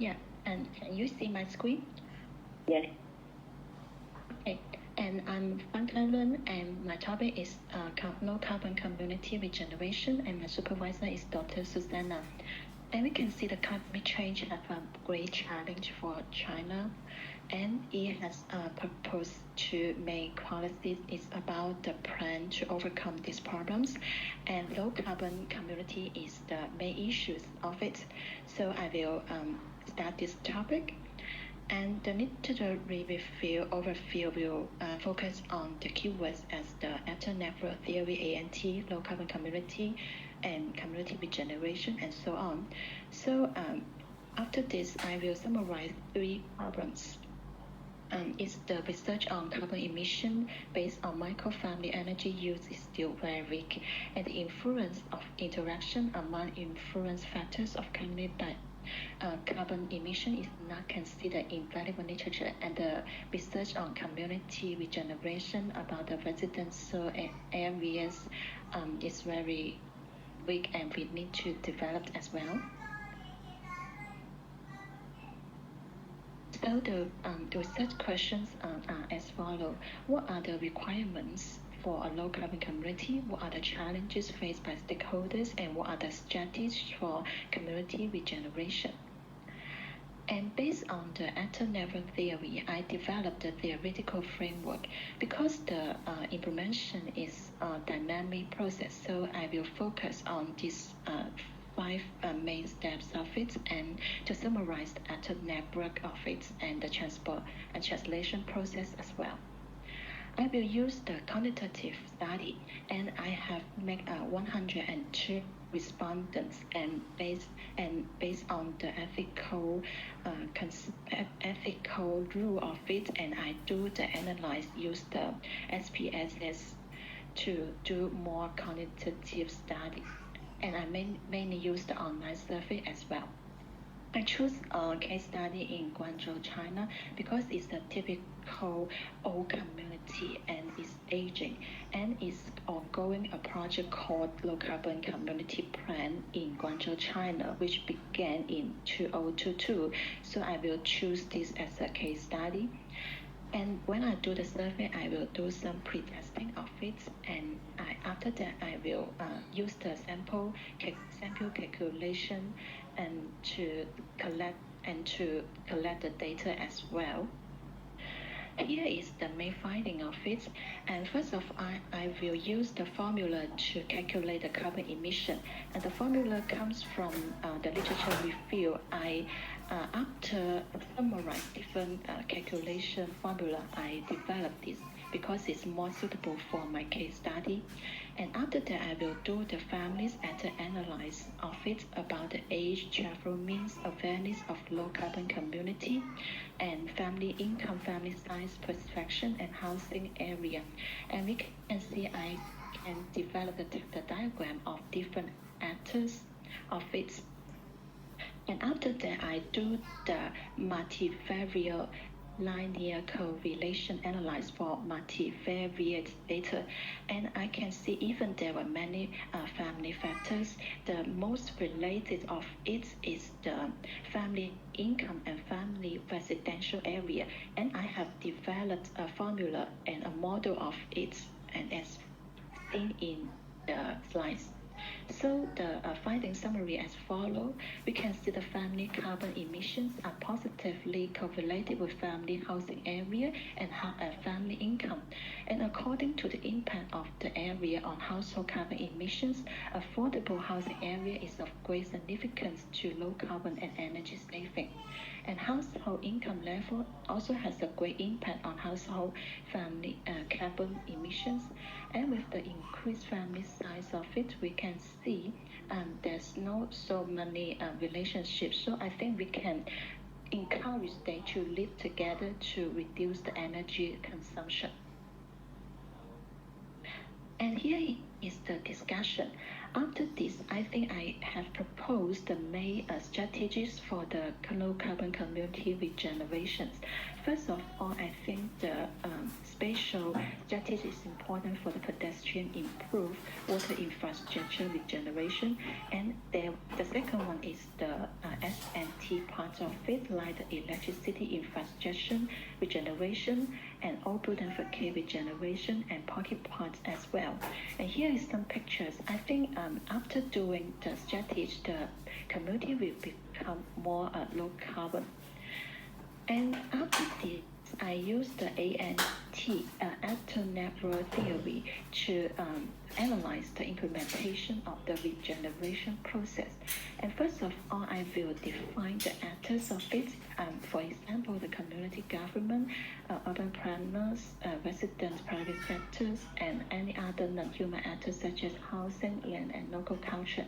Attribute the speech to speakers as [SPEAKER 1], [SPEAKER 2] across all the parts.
[SPEAKER 1] Yeah, and can you see my screen?
[SPEAKER 2] Yes.
[SPEAKER 1] Okay, and I'm Fan Lun, and my topic is low carbon community regeneration, and my supervisor is Dr. Susanna. And we can see the climate change have a great challenge for China, and it has proposed to make policies is about the plan to overcome these problems, and low carbon community is the main issues of it. So I will start this topic. And the literary review overview will focus on the keywords as the after network theory, ANT, low carbon community, and community regeneration, and so on. So after this, I will summarize 3 problems. Is the research on carbon emission based on microfamily energy use is still very weak, and the influence of interaction among influence factors of climate carbon emission is not considered in valuable literature, and the research on community regeneration about the residential areas is very weak, and we need to develop as well. So the research questions are as follow. What are the requirements for a low carbon community? What are the challenges faced by stakeholders, and what are the strategies for community regeneration? And based on the after-network theory, I developed the theoretical framework. Because the implementation is a dynamic process, so I will focus on these 5 main steps of it, and to summarize the after-network of it and the transport and translation process as well. I will use the quantitative study, and I have made 102 respondents, and based on the ethical rule of it, and I do the analyze, use the SPSS to do more quantitative study, and I mainly use the online survey as well. I choose a case study in Guangzhou, China, because it's a typical old community and it's aging, and it's ongoing a project called Low Carbon Community Plan in Guangzhou, China, which began in 2022. So I will choose this as a case study. And when I do the survey, I will do some pre-testing of it, and after that, I will use the sample calculation and to collect the data as well. Here is the main finding of it, and first of all, I will use the formula to calculate the carbon emission, and the formula comes from the literature review. After summarize different calculation formula, I developed this because it's more suitable for my case study. And after that, I will do the families after analyze of it about the age, travel means, awareness of low carbon community, and family income, family size, perception, and housing area. And we can see I can develop the diagram of different actors of it. And after that, I do the multivariate linear correlation analysis for multivariate data, and I can see even there are many family factors. The most related of it is the family income and family residential area, and I have developed a formula and a model of it, and as seen in the slides. So the finding summary as follows. We can see the family carbon emissions are positively correlated with family housing area and family income. And according to the impact of the area on household carbon emissions, affordable housing area is of great significance to low carbon and energy saving. And household income level also has a great impact on household family carbon emissions. And with the increased family size of it, we can see there's not so many relationships. So I think we can encourage them to live together to reduce the energy consumption. And here is the discussion. After this, I think I have proposed the main strategies for the low carbon community regenerations. First of all, I think the spatial strategy is important for the pedestrian improve water infrastructure regeneration. And the second one is the S&T part of it, like the electricity infrastructure regeneration and open and vacate regeneration and pocket parks as well. And here is some pictures. I think after doing the strategy, the community will become more low carbon. And after this, I used the ANT, actor network theory, to analyze the implementation of the regeneration process. And first of all, I will define the actors of it. For example, the community government, urban planners, residents, private sectors, and any other non-human actors such as housing, land, and local culture.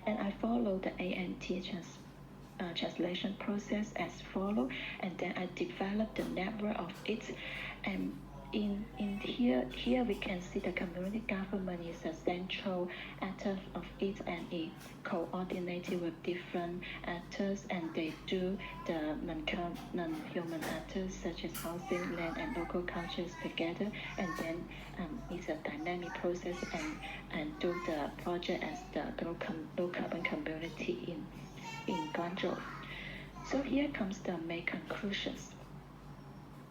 [SPEAKER 1] And I follow the ANT translation process as follow, and then I developed the network of it. And in here we can see the community government is a central actor of it, and it coordinated with different actors, and they do the non-human actors such as housing, land, and local cultures together. And then it's a dynamic process, and do the project as the low carbon community in Guangzhou. So here comes the main conclusions.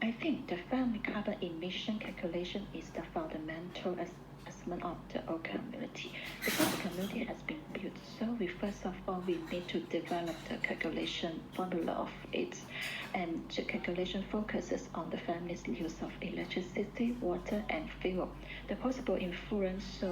[SPEAKER 1] I think the family carbon emission calculation is the fundamental assessment of the whole community. Because the community has been built, so first of all we need to develop the calculation formula of it. And the calculation focuses on the family's use of electricity, water, and fuel. The possible influence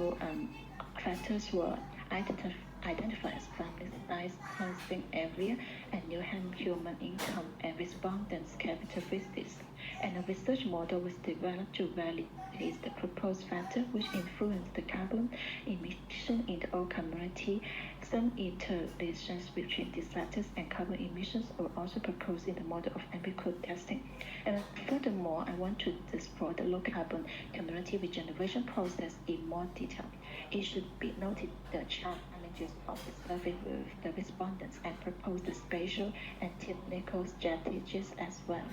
[SPEAKER 1] factors were identified as family size, housing area, and new human income and respondents' characteristics. And a research model was developed to validate the proposed factor which influence the carbon emission in the whole community. Some interrelations between these factors and carbon emissions were also proposed in the model of ambiguous testing. And furthermore, I want to explore the low carbon community regeneration process in more detail. It should be noted the challenges of the survey with the respondents and propose the spatial and technical strategies as well.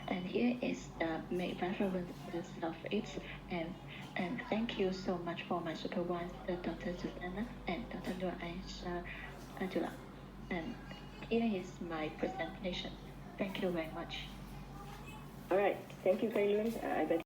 [SPEAKER 1] And here is the main references of it. And thank you so much for my supervisor, Dr. Susanna, and Dr. Nur Aisha Adula. And here is my presentation. Thank you very much.
[SPEAKER 2] All right. Thank you, Kaylin. I bet